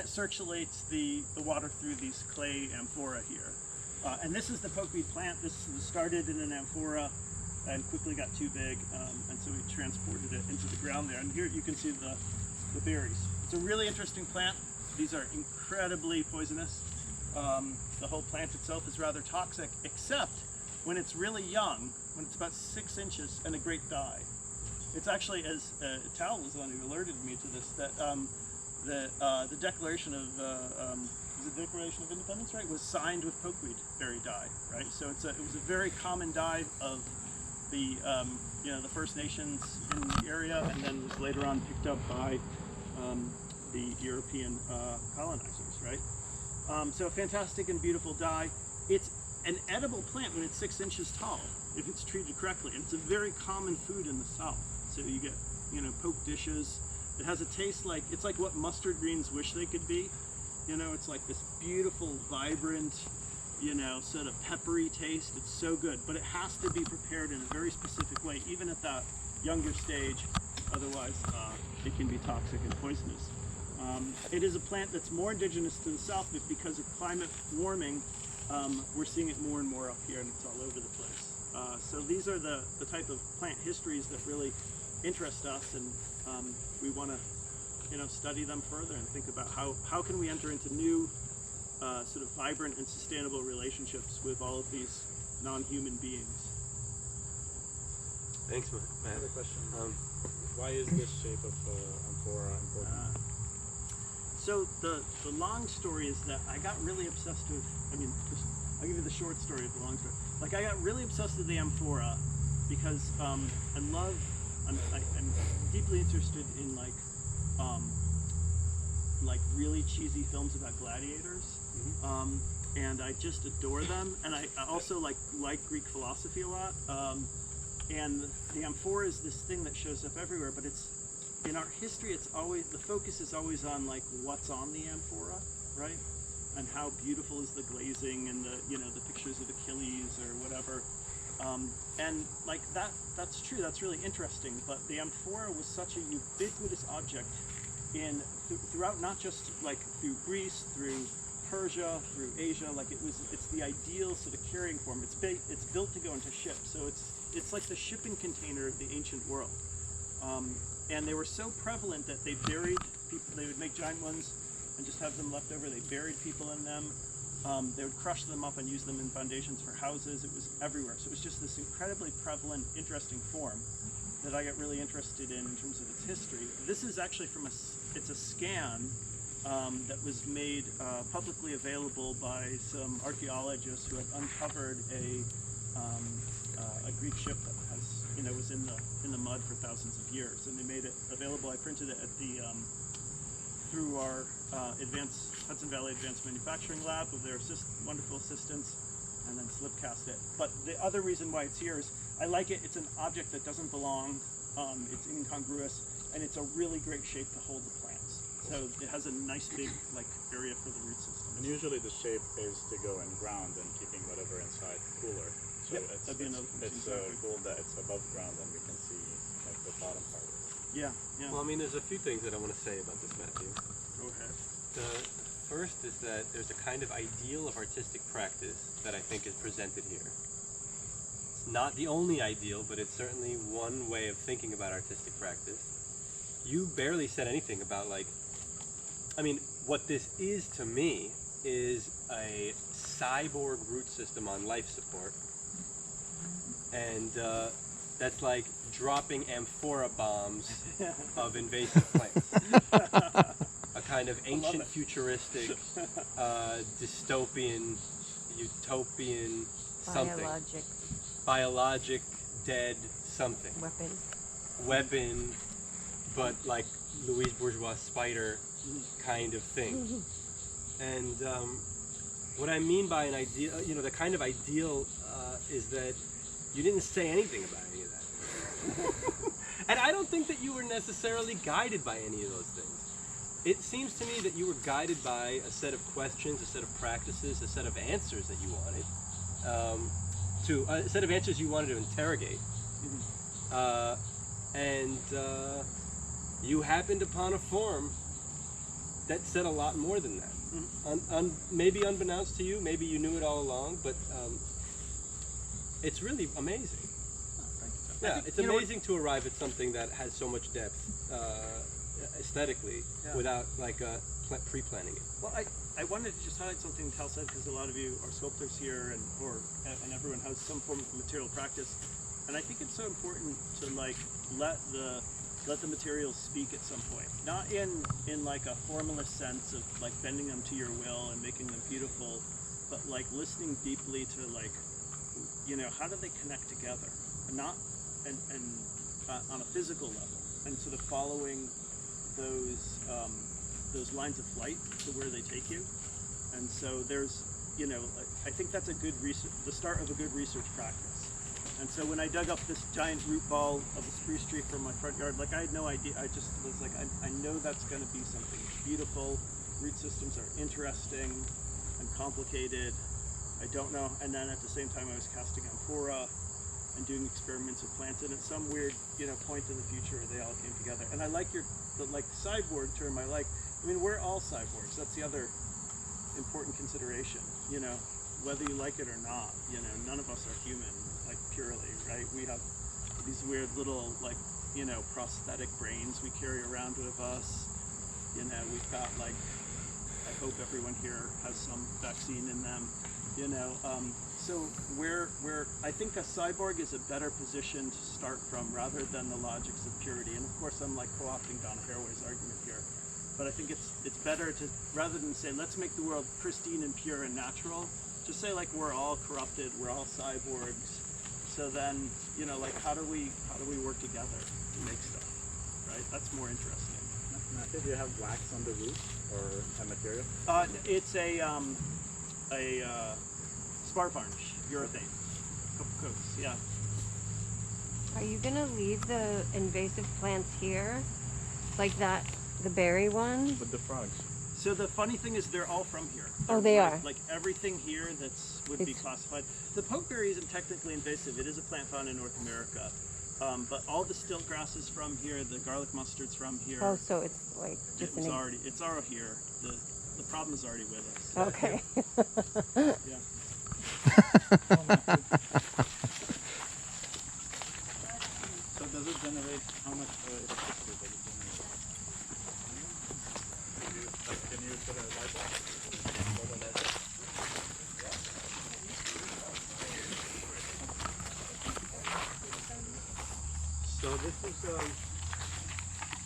it circulates the water through these clay amphora here. And this is the pokeweed plant. This started in an amphora and quickly got too big, and so we transported it into the ground there. And here you can see the berries. It's a really interesting plant. These are incredibly poisonous. The whole plant itself is rather toxic, except when it's really young, when it's about 6 inches and a great dye. It's actually, as Tal was the one who alerted me to this, that the Declaration of the Declaration of Independence, right, was signed with pokeweed berry dye, right? So it was a very common dye of the the First Nations in the area, and then was later on picked up by the European colonizers, right? So a fantastic and beautiful dye. It's an edible plant when it's 6 inches tall, if it's treated correctly. And it's a very common food in the South. So you get, poke dishes. It has a taste like, it's like what mustard greens wish they could be. It's like this beautiful, vibrant, sort of peppery taste. It's so good, but it has to be prepared in a very specific way, even at that younger stage. Otherwise, it can be toxic and poisonous. It is a plant that's more indigenous to the South, but because of climate warming, we're seeing it more and more up here, and it's all over the place. So these are the type of plant histories that really interest us, and we want to study them further and think about how can we enter into new sort of vibrant and sustainable relationships with all of these non-human beings. Thanks, Matt. I have a question. Why is this shape of amphora important? So the long story is that I got really obsessed with, I'll give you the short story of the long story. Like, I got really obsessed with the amphora because I'm deeply interested in like really cheesy films about gladiators. And I just adore them, and I also like Greek philosophy a lot. And the amphora is this thing that shows up everywhere, but it's in art history. It's always, the focus is always on like what's on the amphora, right? And how beautiful is the glazing and the pictures of Achilles or whatever. And like that's true. That's really interesting. But the amphora was such a ubiquitous object throughout, not just like through Greece, through Persia, through Asia. Like it's the ideal sort of carrying form. It's built to go into ships. So it's like the shipping container of the ancient world. And they were so prevalent that they buried people. They would make giant ones and just have them left over. They buried people in them. They would crush them up and use them in foundations for houses. It was everywhere. So it was just this incredibly prevalent, interesting form that I got really interested in terms of its history. This is actually it's a scan that was made publicly available by some archaeologists who had uncovered a Greek ship that was in the mud for thousands of years, and they made it available. I printed it at through our Hudson Valley Advanced Manufacturing Lab with their wonderful assistants, and then slipcast it. But the other reason why it's here is I like it. It's an object that doesn't belong. It's incongruous, and it's a really great shape to hold the plants. So it has a nice big area for the root system. And usually the shape is to go in ground and keeping whatever inside cooler. So that'd be another thing. It's cool that it's above ground and we can see like the bottom part of it. Yeah. Well, there's a few things that I want to say about this, Matthew. Go ahead. The first is that there's a kind of ideal of artistic practice that I think is presented here. It's not the only ideal, but it's certainly one way of thinking about artistic practice. You barely said anything about what this is to me is a cyborg root system on life support. And that's like dropping amphora bombs of invasive plants. A kind of ancient futuristic, dystopian, utopian something. Biologic, dead something. Weapon, but like Louise Bourgeois spider kind of thing. And what I mean by an ideal, the kind of ideal is that you didn't say anything about any of that. And I don't think that you were necessarily guided by any of those things. It seems to me that you were guided by a set of questions, a set of practices, a set of answers that you wanted, a set of answers you wanted to interrogate. And you happened upon a form that said a lot more than that. Maybe unbeknownst to you, maybe you knew it all along, but it's really amazing. Yeah, it's amazing to arrive at something that has so much depth aesthetically without like pre-planning it. Well, I wanted to just highlight something Tal said, because a lot of you are sculptors here, and everyone has some form of material practice, and I think it's so important to like let the materials speak at some point, not in like a formalist sense of like bending them to your will and making them beautiful, but like listening deeply to like, you know, how do they connect together, and not and on a physical level, and sort of following those lines of flight to where they take you. And so there's, you know, I think that's a good the start of a good research practice. And so when I dug up this giant root ball of a spruce tree from my front yard, like I had no idea. I just was like, I know that's going to be something beautiful. Root systems are interesting and complicated. I don't know. And then at the same time, I was casting amphora and doing experiments with plants. And at some weird, you know, point in the future, they all came together. And I like the cyborg term. I mean, we're all cyborgs. That's the other important consideration. You know, whether you like it or not. You know, none of us are human, like purely, right? We have these weird little, like, you know, prosthetic brains we carry around with us. You know, we've got like, I hope everyone here has some vaccine in them. You know, so I think a cyborg is a better position to start from rather than the logics of purity. And of course, I'm like co-opting Donna Haraway's argument here, but I think it's better to, rather than say let's make the world pristine and pure and natural, just say like we're all corrupted, we're all cyborgs. So then, you know, like how do we work together to make stuff, right? That's more interesting. Matthew, do you have wax on the roof or a material? It's a spar varnish, urethane, couple coats, yeah. Are you gonna leave the invasive plants here, like that, the berry one? With the frogs. So the funny thing is they're all from here. They are. Like everything here would be classified. The pokeberry isn't technically invasive. It is a plant found in North America. But all the stilt grass is from here. The garlic mustard's from here. Oh, so it's like just it's already here. The problem is already with us. Okay. Yeah. So does it generate how much electricity does it generate? Can you put a light on? So this is,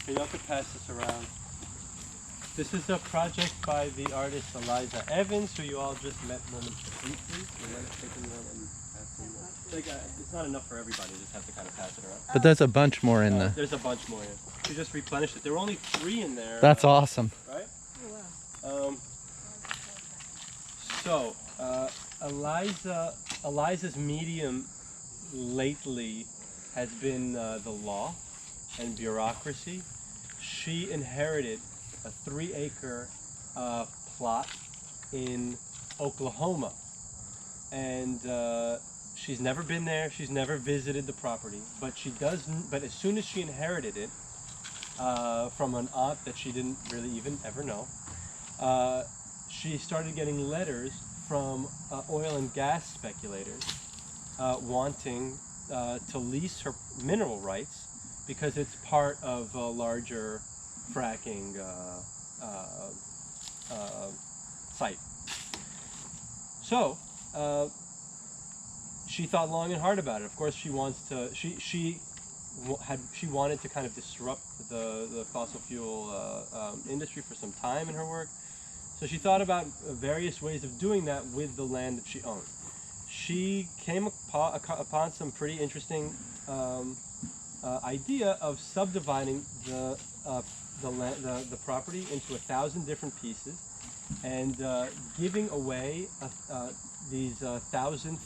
you have to pass this around. This is a project by the artist Eliza Evans, who you all just met briefly. It's not enough for everybody, you just have to kind of pass it around. But there's a bunch more in the... There's a bunch more in. You just replenished it. There were only 3 in there. That's awesome. Right? Oh, wow. Eliza's medium lately has been the law and bureaucracy. She inherited a 3-acre plot in Oklahoma, and she's never been there. She's never visited the property, but she does. But as soon as she inherited it from an aunt that she didn't really even ever know, she started getting letters from oil and gas speculators wanting to lease her mineral rights because it's part of a larger fracking site. So she thought long and hard about it. Of course, she wants to. She wanted to kind of disrupt the fossil fuel industry for some time in her work. So she thought about various ways of doing that with the land that she owned. She came upon some pretty interesting idea of subdividing the property into 1,000 different pieces and giving away these 1,000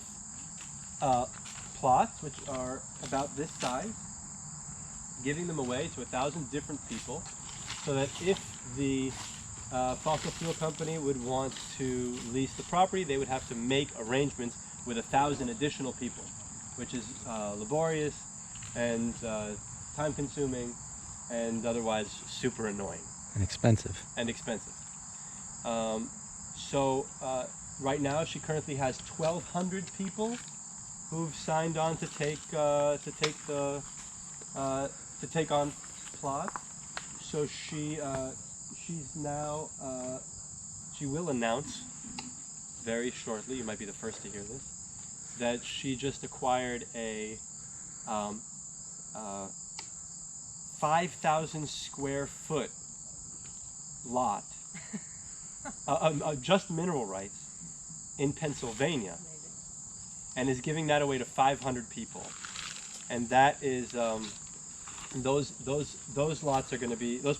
plots, which are about this size, giving them away to 1,000 different people, so that if the fossil fuel company would want to lease the property, they would have to make arrangements with 1,000 additional people, which is laborious and time-consuming and otherwise super annoying. And expensive. So right now she currently has 1,200 people who've signed on to take on plot. So she's now she will announce very shortly. You might be the first to hear this. That she just acquired a 5,000 square foot lot, just mineral rights in Pennsylvania, and is giving that away to 500 people. And that is those lots are going to be those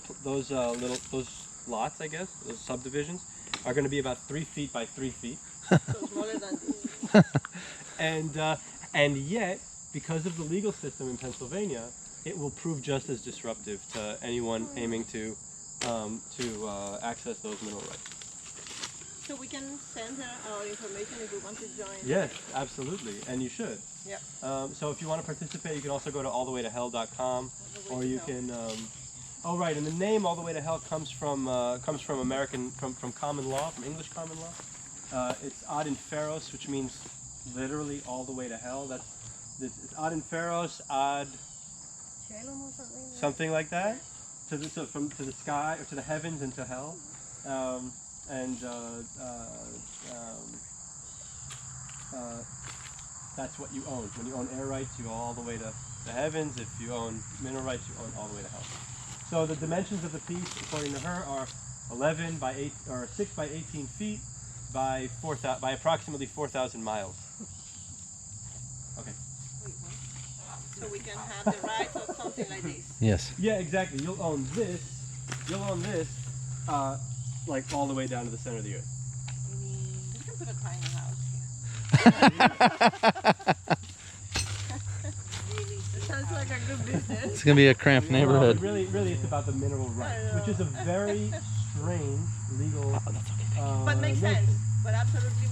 lots, I guess, those subdivisions are going to be about 3 feet by 3 feet. So smaller than And yet, because of the legal system in Pennsylvania, it will prove just as disruptive to anyone aiming to access those mineral rights. So we can send her our information if we want to join. Yes, absolutely, and you should. Yeah. So if you want to participate, you can also go to allthewaytohell.com, or you can. Oh right, and the name All the Way to Hell comes from common law, from English common law. It's ad inferos, which means literally all the way to hell. It's ad inferos, ad something like that, to the sky or to the heavens and to hell, that's what you own. When you own air rights, you go all the way to the heavens. If you own mineral rights, you own all the way to hell. So the dimensions of the piece, according to her, are 11 by 8 or 6 by 18 feet by approximately 4,000 miles. Okay. So we can have the rights of something like this. Yes. Yeah, exactly. You'll own this, like all the way down to the center of the earth. We can put a tiny house here. It sounds like a good business. It's going to be a cramped neighborhood. Well, really, it's about the mineral rights, which is a very strange legal. But makes notion. sense. But absolutely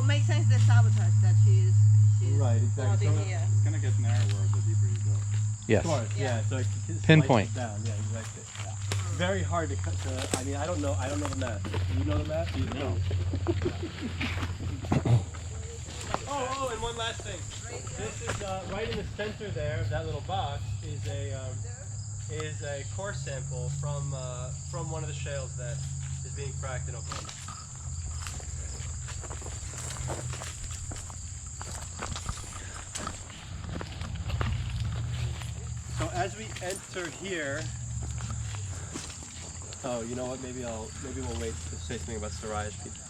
makes sense the sabotage that she's Right, exactly. starting here. It's gonna get narrower the deeper you go. Yes. Of course, yeah. So it Pinpoint. slices down. Yeah, exactly. Yeah. Very hard to cut. I mean, I don't know the math. Do you know the math? No. Oh, and one last thing. This is right in the center there of that little box is a core sample from one of the shales that is being fracked in Oklahoma. So as we enter here, oh, you know what? Maybe we'll wait to say something about Sariah's people.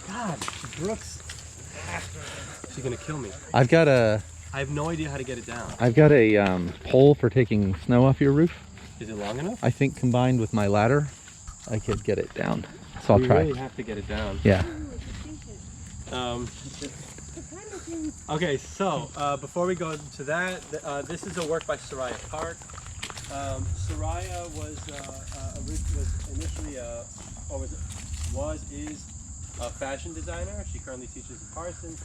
God, Brooks, she's gonna kill me. I've got a I have no idea how to get it down. pole for taking snow off your roof. Is it long enough? I think combined with my ladder, I could get it down. So I'll We try. really have to get it down. Yeah. Okay, so before we go to that, this is a work by Sariah Park. Sariah was initially is a fashion designer. She currently teaches at Parsons.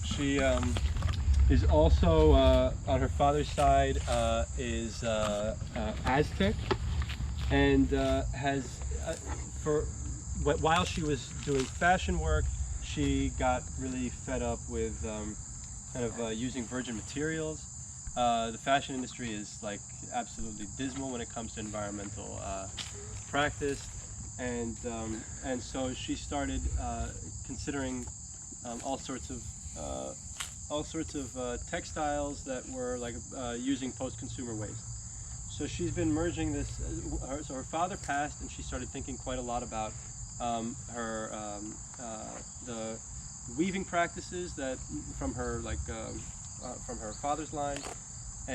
She is also on her father's side is Aztec, and has while she was doing fashion work, she got really fed up with using virgin materials. The fashion industry is like absolutely dismal when it comes to environmental practice, and so she started considering all sorts of textiles that were like using post-consumer waste. So she's been merging this. So her father passed, and she started thinking quite a lot about the weaving practices that from her father's line,